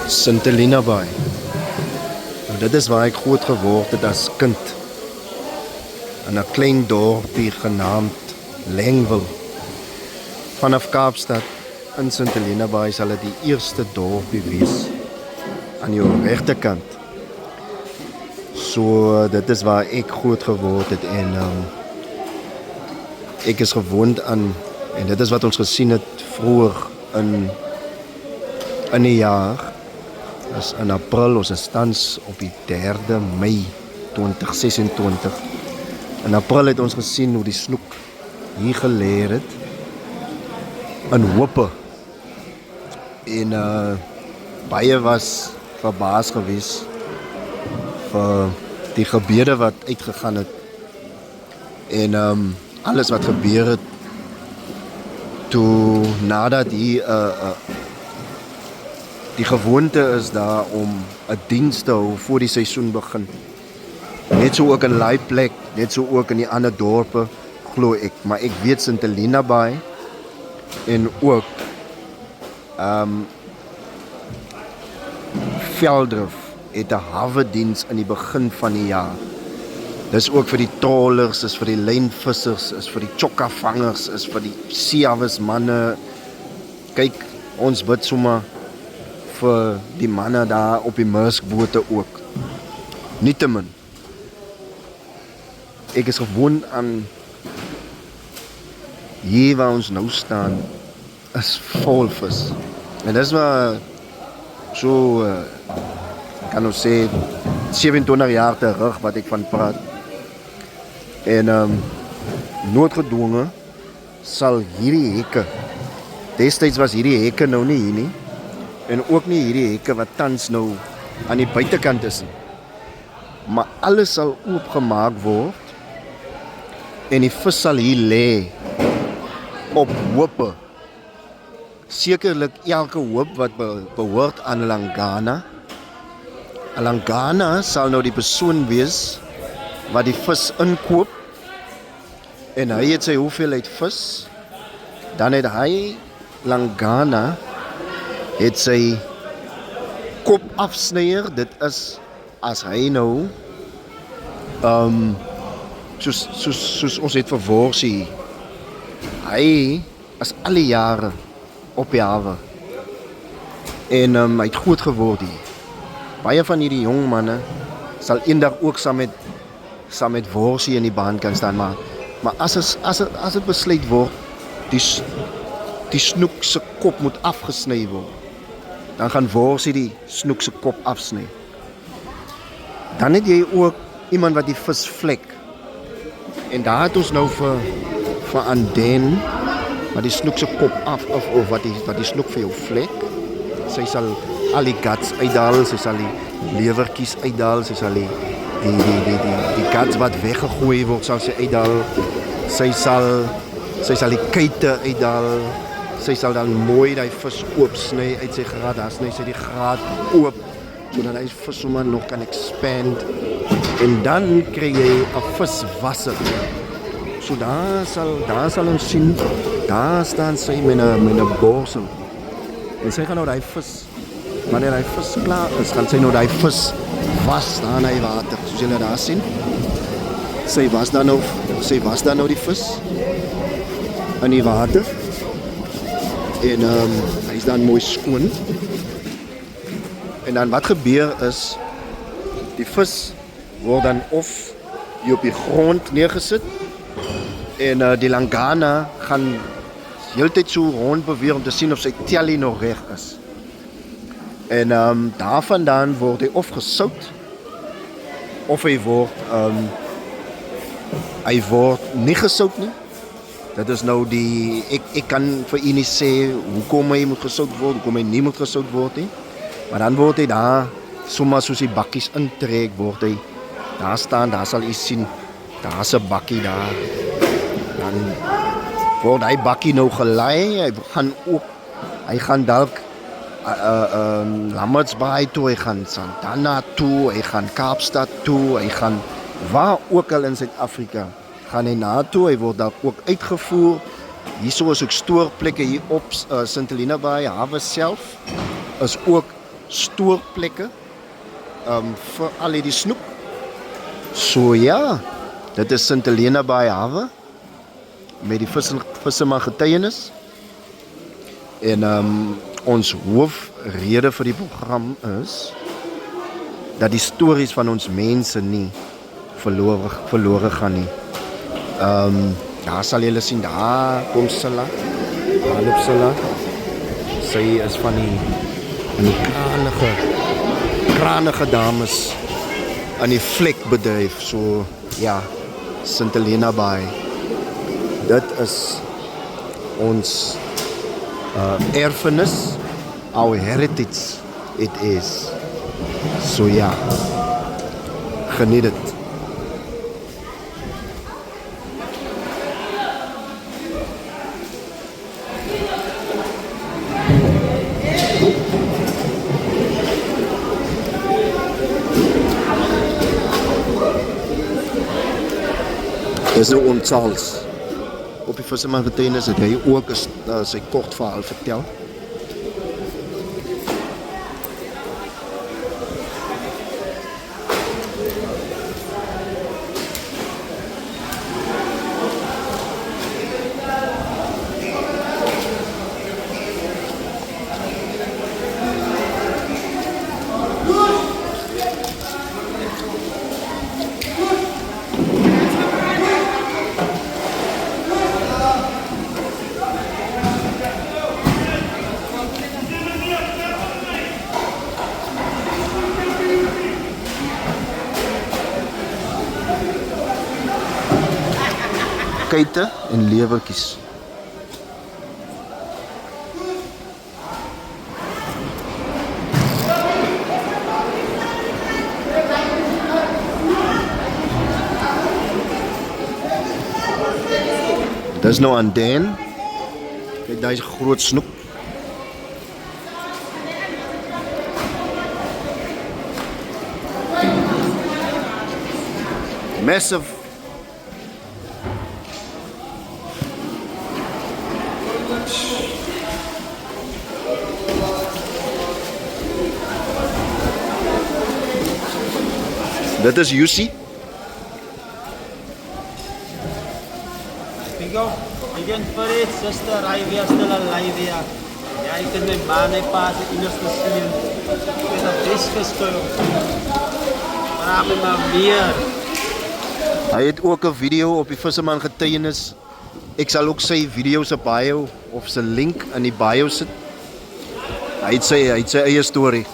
St Helena Bay. Nou, dit is waar ek groot geword het as kind. In 'n klein dorpie genaamd Langwil. Vanaf Kaapstad in St Helena Bay sal dit die eerste dorpie wees aan jou regterkant. So dit is waar ek groot geword het en ek is gewoond aan, en dit is wat ons gesien het vroeër in die jaar. Is in April, ons is tans op die 3de Mei 2026. In April het ons gesien hoe die snoek hier geleer het in hope. En baie was verbaas gewees vir die gebede wat uitgegaan het. En alles wat gebeur het toe nadat hier die gewoonte is daar om 'n diens te hou voor die seisoen begin. Net so ook in Laaiplek, net so ook in die ander dorpe, glo ek. Maar ek weet St Helena Bay en ook Veldrif het 'n hawediens in die begin van die jaar. Dis ook vir die trollers, is vir die lynvissers, is vir die chokkavangers, is vir die seehavismanne. Kyk, ons bid sommer vir die manne daar op die Maerskbote ook. Nietemin, ek is gewoond aan hier waar ons nou staan, is vol vis. En dis waar so, kan ons sê, 27 jaar terug wat ek van praat. En noodgedwonge sal hierdie hekke, destyds was hierdie hekke nou nie hier nie, en ook nie hierdie hekke wat tans nou aan die buitekant is nie. Maar alles sal oopgemaak word en die vis sal hier lê op hoope. Sekerlik elke hoop wat behoort aan Langana. Langana sal nou die persoon wees wat die vis inkoop en hy het sy hoeveelheid vis. Dan het hy, Langana, het sy kop afsnyer. Dit is as hy nou soos ons het vir Worsie. Hy is al die jare op die hawe en hy het groot geword hier. Baie van hierdie jong manne sal eendag ook saam met Worsie in die baan kan staan, maar as dit besluit word die snoek se kop moet afgesny word, dan gaan Worsie die snoek se kop afsny. Dan het jy ook iemand wat die vis vlek. En daar het ons nou vir Anden wat die snoek se kop af of wat die snoek vir jou vlek. Sy sal al die guts uithaal, sy sal die lewertjies uithaal, sy sal die guts wat weggegooi word sal sy uithaal. Sy sal die kuite uithaal. Sy sal dan mooi die vis oopsny uit sy graat. Daar sny sy die graat oop sodat hy vis sommer nog kan expand. En dan kry jy 'n viswasser. So daar sal ons sien, daar staan sy met 'n borsel. En sy gaan nou die vis, wanneer die vis klaar is, gaan sy nou die vis was daar in die water. Soos julle daar sien. Sy was dan nou die vis in die water. En hy is dan mooi skoon. En dan wat gebeur is, die vis word dan of hier op die grond neergesit en die Langana gaan heeltyd so rond beweeg om te sien of sy telly nog reg is. En daarvandaan word hy of gesout of hy word nie gesout nie. Dit is nou ek kan vir u nie sê hoekom hy moet gesout word, hoekom hy nie moet gesout word nie. Maar dan word hy daar, sommer soos die bakkies intrek, word hy, daar sal u sien, daar is 'n bakkie daar. Dan word hy bakkie nou gelei, hy gaan dalk Lammertsbaai toe, hy gaan Santana toe, hy gaan Kaapstad toe, hy gaan waar ook al in Suid-Afrika. Gaan hy na toe, hy word dalk ook uitgevoer. Hierso is ook stoorplekke hier op St Helena Bay hawe self is ook stoorplekke vir al die snoep. So ja, dit is St. Helena Bay hawe met die visserman getuienis. En ons hoofrede vir die program is dat die stories van ons mense nie verlore gaan nie. Daar sal julle sien, daar kom Silla, daar loop Silla. Sy is van die kranige dames aan die vlekbedryf. So ja, St. Helena Bay. Dit is ons erfenis, our heritage it is. So ja, geniet dit. Dis nou om Charles. Op die visserman getuienis het hy ook sy kort verhaal vertel. Kuite en lewertjies. Dis nou aan Dan. Kyk, daar is groot snoep. Massive. Dit is Jussie. Bingo, begin vir dit, sister, hy weer still alive hier. Ja, ek het my man en pa se innerste sien. Met 'n visgeskil. Maar my maar weer. Hy het ook 'n video op die visserman getuienis. Ek sal ook sy video se bio of sy link in die bio sit. Hy het sy eie storie.